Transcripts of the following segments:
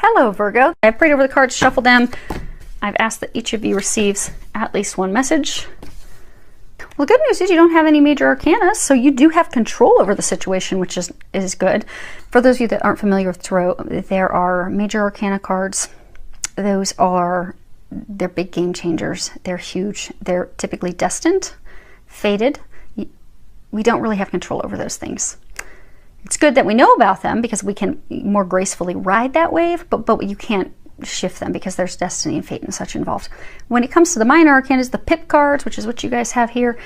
Hello, Virgo. I've prayed over the cards, shuffled them. I've asked that each of you receives at least one message. Well, the good news is you don't have any major arcana, so you do have control over the situation, which is good. For those of you that aren't familiar with tarot, there are major arcana cards. They're big game changers. They're huge. They're typically destined, fated. We don't really have control over those things. It's good that we know about them because we can more gracefully ride that wave, but you can't shift them because there's destiny and fate and such involved. When it comes to the minor arcana, the pip cards, which is what you guys have here,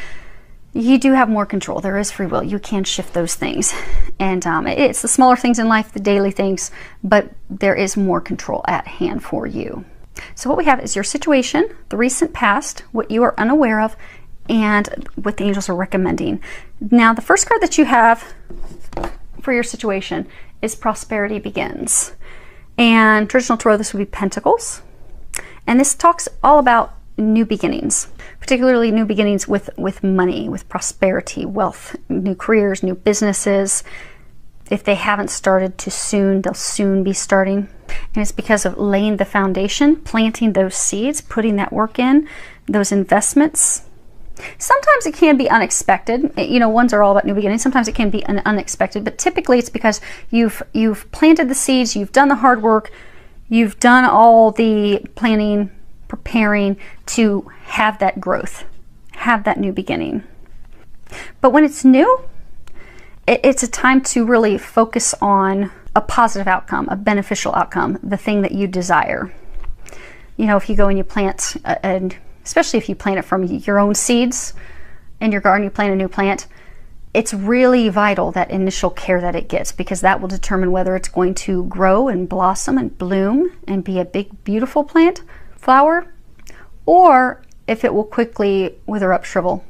you do have more control. There is free will. You can shift those things. And it's the smaller things in life, the daily things, but there is more control at hand for you. So what we have is your situation, the recent past, what you are unaware of, and what the angels are recommending. Now, the first card that you have for your situation is Prosperity Begins. And traditional tarot, this would be Pentacles. And this talks all about new beginnings, particularly new beginnings with money, with prosperity, wealth, new careers, new businesses. If they haven't started too soon, they'll soon be starting. And it's because of laying the foundation, planting those seeds, putting that work in, those investments. Sometimes it can be unexpected. You know, ones are all about new beginnings. Sometimes it can be unexpected, but typically it's because you've planted the seeds, you've done the hard work, you've done all the planning, preparing to have that growth, have that new beginning. But when it's new, it's a time to really focus on a positive outcome, a beneficial outcome, the thing that you desire. You know, if you go and you plant especially if you plant it from your own seeds in your garden, you plant a new plant, it's really vital, that initial care that it gets, because that will determine whether it's going to grow and blossom and bloom and be a big, beautiful plant, flower, or if it will quickly wither up, shrivel,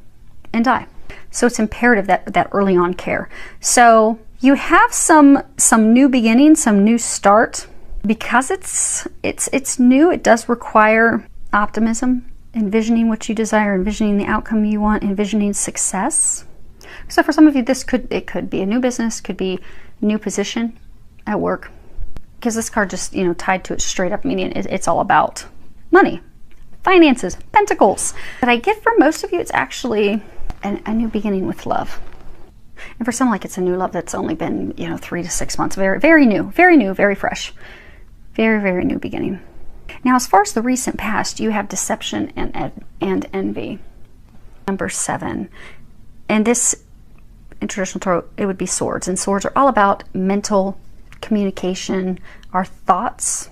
and die. So it's imperative that early on care. So you have some new beginning, some new start. Because it's new, it does require optimism, envisioning what you desire, envisioning the outcome you want, envisioning success. So for some of you, it could be a new business, could be a new position at work. Because this card just, tied to it straight up, meaning it's all about money, finances, pentacles. But I get for most of you, it's actually a new beginning with love. And for some, like, it's a new love that's only been, 3 to 6 months. Very, very new, very fresh. Very, very new beginning. Now, as far as the recent past, you have deception and envy. Number 7. And this, in traditional tarot, it would be swords. And swords are all about mental communication, our thoughts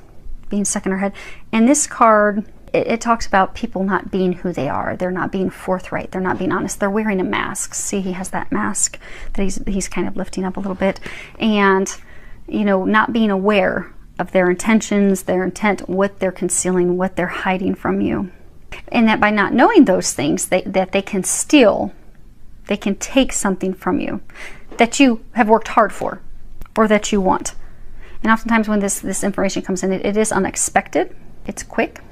being stuck in our head. And this card, it talks about people not being who they are. They're not being forthright. They're not being honest. They're wearing a mask. See, he has that mask that he's kind of lifting up a little bit. And, not being aware of their intentions, their intent, what they're concealing, what they're hiding from you. And that by not knowing those things, that they can steal, they can take something from you that you have worked hard for or that you want. And oftentimes when this information comes in, it is unexpected, it's quick.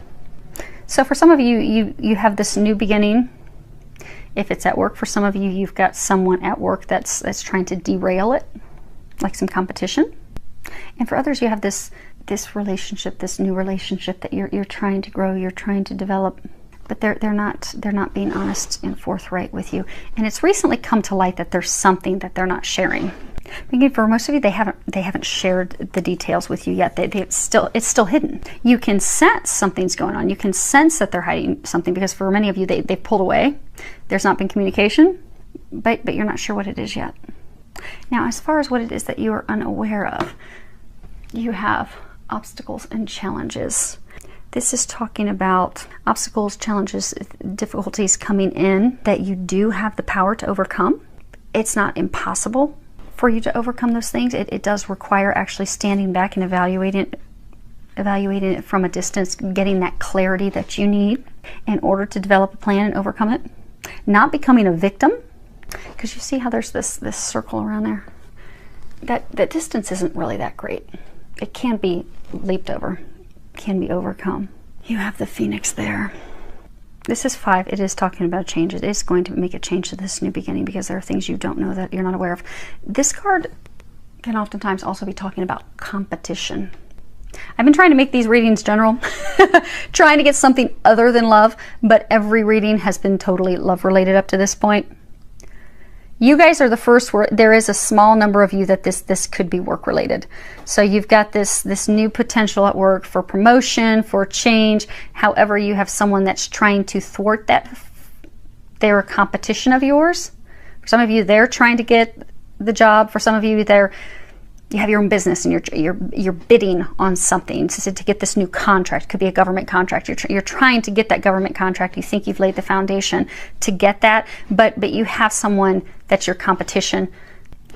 So for some of you, you have this new beginning. If it's at work, for some of you, you've got someone at work that's trying to derail it, like some competition. And for others, you have this relationship, this new relationship that you're trying to grow, you're trying to develop, but they're not being honest and forthright with you. And it's recently come to light that there's something that they're not sharing. Again, for most of you, they haven't shared the details with you yet. It's still hidden. You can sense something's going on. You can sense that they're hiding something, because for many of you, they've pulled away. There's not been communication, but you're not sure what it is yet. Now, as far as what it is that you are unaware of, you have obstacles and challenges. This is talking about obstacles, challenges, difficulties coming in that you do have the power to overcome. It's not impossible for you to overcome those things. It does require actually standing back and evaluating it from a distance, getting that clarity that you need in order to develop a plan and overcome it. Not becoming a victim. Because you see how there's this circle around there? That distance isn't really that great. It can be leaped over, can be overcome. You have the Phoenix there. This is 5. It is talking about change. It is going to make a change to this new beginning, because there are things you don't know that you're not aware of. This card can oftentimes also be talking about competition. I've been trying to make these readings general, trying to get something other than love, but every reading has been totally love related up to this point. You guys are the first where there is a small number of you that this could be work related. So you've got this new potential at work for promotion, for change. However, you have someone that's trying to thwart that. They're a competition of yours. For some of you, they're trying to get the job. For some of you, you have your own business and you're bidding on something to get this new contract. Could be a government contract. You're trying to get that government contract. You think you've laid the foundation to get that, but you have someone that's your competition,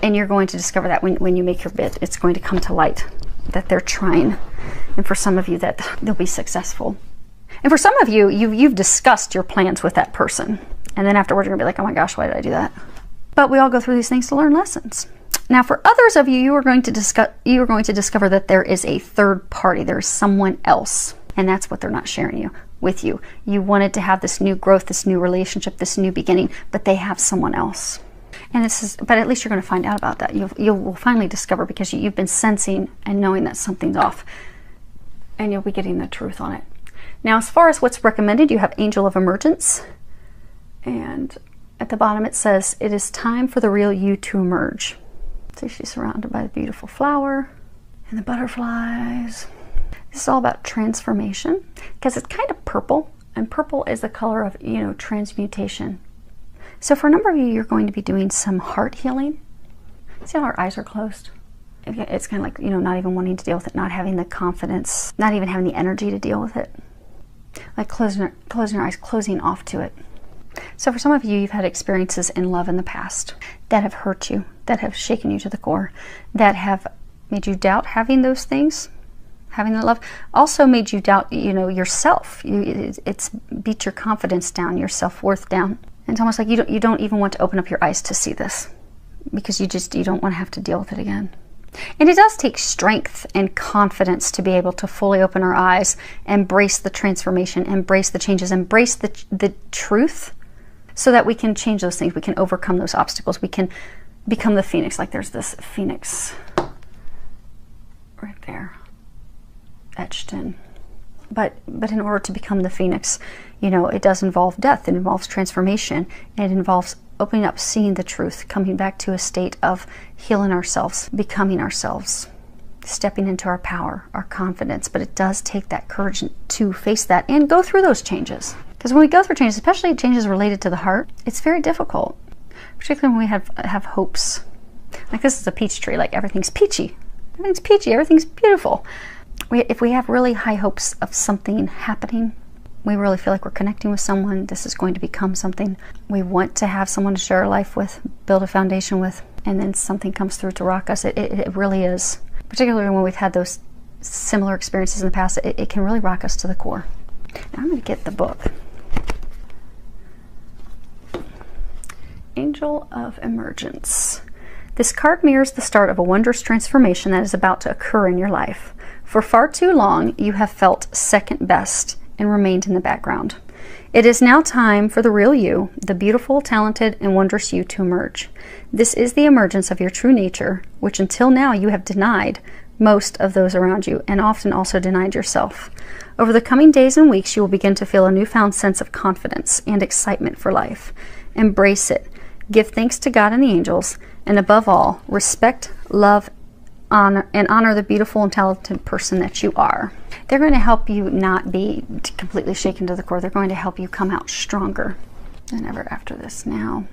and you're going to discover that when you make your bid. It's going to come to light that they're trying, and for some of you that they'll be successful. And for some of you, you've discussed your plans with that person, and then afterwards you're gonna be like, oh my gosh, why did I do that? But we all go through these things to learn lessons. Now, for others of you, you are going to discover that there is a third party. There is someone else, and that's what they're not sharing with you. You wanted to have this new growth, this new relationship, this new beginning, but they have someone else. And but at least you're going to find out about that. You will finally discover, because you've been sensing and knowing that something's off, and you'll be getting the truth on it. Now, as far as what's recommended, you have Angel of Emergence, and at the bottom it says, it is time for the real you to emerge. So she's surrounded by the beautiful flower and the butterflies. This is all about transformation, because it's kind of purple, and purple is the color of, transmutation. So for a number of you, you're going to be doing some heart healing. See how our eyes are closed? It's kind of like, not even wanting to deal with it, not having the confidence, not even having the energy to deal with it. Like closing your eyes, closing off to it. So for some of you, you've had experiences in love in the past that have hurt you, that have shaken you to the core, that have made you doubt having those things, having the love. Also made you doubt, yourself. It's beat your confidence down, your self-worth down. And it's almost like you don't even want to open up your eyes to see this, because you don't want to have to deal with it again. And it does take strength and confidence to be able to fully open our eyes, embrace the transformation, embrace the changes, embrace the truth, so that we can change those things. We can overcome those obstacles. We can become the phoenix. Like there's this phoenix right there, etched in. But in order to become the phoenix, it does involve death. It involves transformation. It involves opening up, seeing the truth, coming back to a state of healing ourselves, becoming ourselves, stepping into our power, our confidence. But it does take that courage to face that and go through those changes. Because when we go through changes, especially changes related to the heart, it's very difficult, particularly when we have hopes. Like this is a peach tree, like everything's peachy. Everything's peachy, everything's beautiful. If we have really high hopes of something happening, we really feel like we're connecting with someone, this is going to become something. We want to have someone to share our life with, build a foundation with, and then something comes through to rock us. It really is. Particularly when we've had those similar experiences in the past, it can really rock us to the core. Now I'm going to get the book. Angel of Emergence. This card mirrors the start of a wondrous transformation that is about to occur in your life. For far too long, you have felt second best and remained in the background. It is now time for the real you, the beautiful, talented, and wondrous you to emerge. This is the emergence of your true nature, which until now you have denied most of those around you, and often also denied yourself. Over the coming days and weeks, you will begin to feel a newfound sense of confidence and excitement for life. Embrace it. Give thanks to God and the angels, and above all, respect, love, honor the beautiful and talented person that you are. They're going to help you not be completely shaken to the core. They're going to help you come out stronger than ever after this. Now,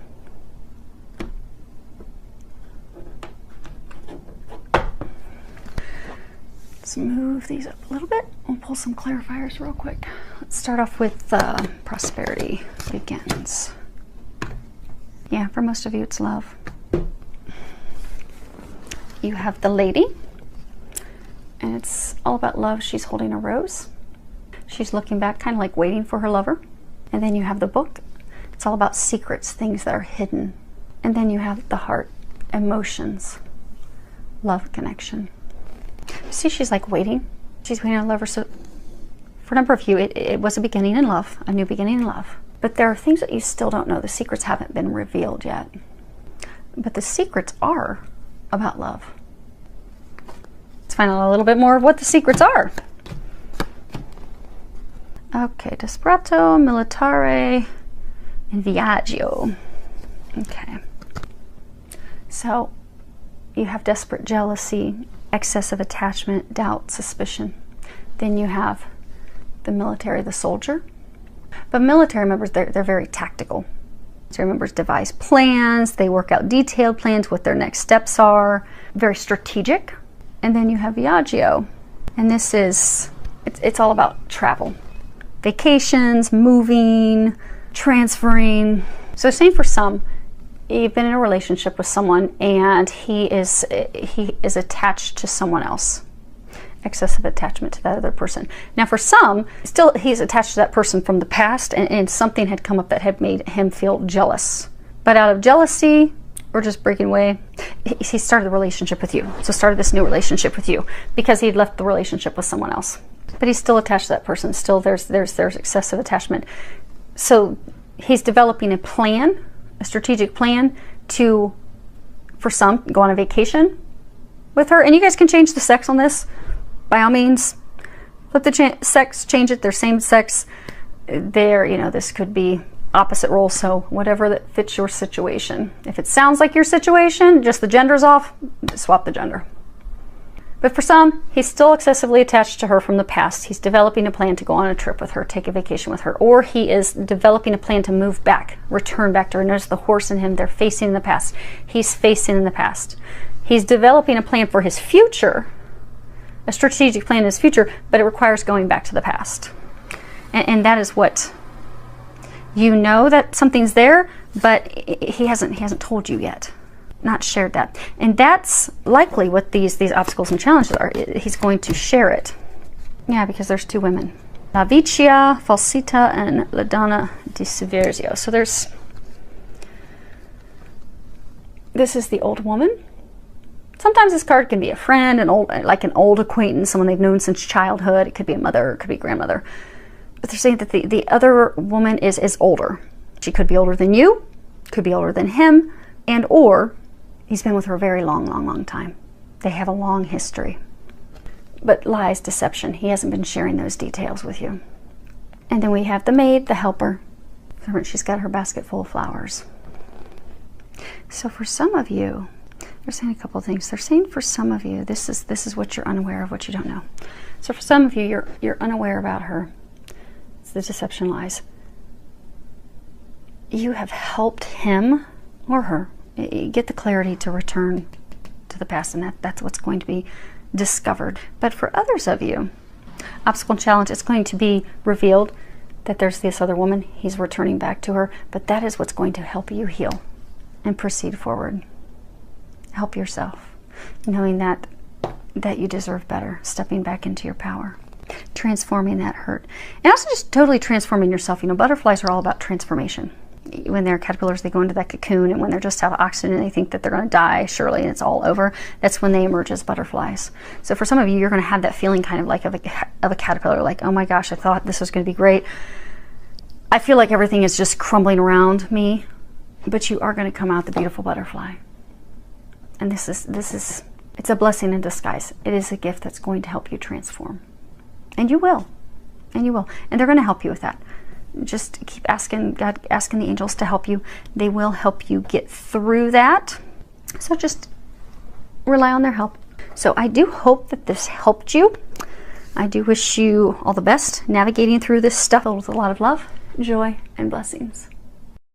let's move these up a little bit. We'll pull some clarifiers real quick. Let's start off with prosperity begins. Yeah, for most of you, it's love. You have the Lady, and it's all about love. She's holding a rose. She's looking back, kind of like waiting for her lover. And then you have the Book. It's all about secrets, things that are hidden. And then you have the Heart, emotions, love, connection. See, she's like waiting. She's waiting on a lover. So for a number of you, it was a beginning in love, a new beginning in love. But there are things that you still don't know. The secrets haven't been revealed yet. But the secrets are about love. As find out a little bit more of what the secrets are. Okay, Desperato, Militare, and Viaggio. Okay. So you have desperate jealousy, excessive attachment, doubt, suspicion. Then you have the military, the soldier. But military members, they're very tactical. So members devise plans, they work out detailed plans, what their next steps are, very strategic. And then you have Viaggio. And this is, it's all about travel. Vacations, moving, transferring. So same for some. You've been in a relationship with someone and he is attached to someone else. Excessive attachment to that other person. Now for some, still he's attached to that person from the past and something had come up that had made him feel jealous. But out of jealousy or just breaking away, he started the relationship with you. So started this new relationship with you because he'd left the relationship with someone else. But he's still attached to that person. Still there's excessive attachment. So he's developing a plan, a strategic plan for some, go on a vacation with her. And you guys can change the sex on this. By all means, flip the sex, change it. They're same sex. This could be opposite roles. So whatever that fits your situation. If it sounds like your situation, just the gender's off, swap the gender. But for some, he's still excessively attached to her from the past. He's developing a plan to go on a trip with her, take a vacation with her, or he is developing a plan to move back, return back to her. Notice the horse in him, they're facing in the past. He's facing in the past. He's developing a plan for his future, a strategic plan in his future, but it requires going back to the past. And that is what, you know that something's there, but he hasn't told you yet, not shared that. And that's likely what these obstacles and challenges are. He's going to share it. Yeah, because there's two women. La Vicia, Falsita, and La Donna di Severzio. So this is the old woman. Sometimes this card can be a friend, an old acquaintance, someone they've known since childhood. It could be a mother, it could be a grandmother. But they're saying that the other woman is older. She could be older than you, could be older than him, and or he's been with her a very long time. They have a long history. But lies, deception. He hasn't been sharing those details with you. And then we have the maid, the helper. She's got her basket full of flowers. So for some of you, they're saying a couple of things. They're saying for some of you, this is what you're unaware of, what you don't know. So for some of you, you're unaware about her. It's the deception, lies. You have helped him or her get the clarity to return to the past, and that's what's going to be discovered. But for others of you, obstacle and challenge, it's going to be revealed that there's this other woman. He's returning back to her, but that is what's going to help you heal and proceed forward. Help yourself, knowing that you deserve better, stepping back into your power, transforming that hurt, and also just totally transforming yourself. Butterflies are all about transformation. When they're caterpillars, they go into that cocoon, and when they're just out of oxygen and they think that they're going to die surely and it's all over, that's when they emerge as butterflies. So for some of you, you're going to have that feeling kind of like of a caterpillar, like, oh my gosh, I thought this was going to be great. I feel like everything is just crumbling around me, but you are going to come out the beautiful butterfly. And this is it's a blessing in disguise. It is a gift that's going to help you transform. And you will. And you will. And they're going to help you with that. Just keep asking God, asking the angels to help you. They will help you get through that. So just rely on their help. So I do hope that this helped you. I do wish you all the best navigating through this stuff with a lot of love, joy, and blessings.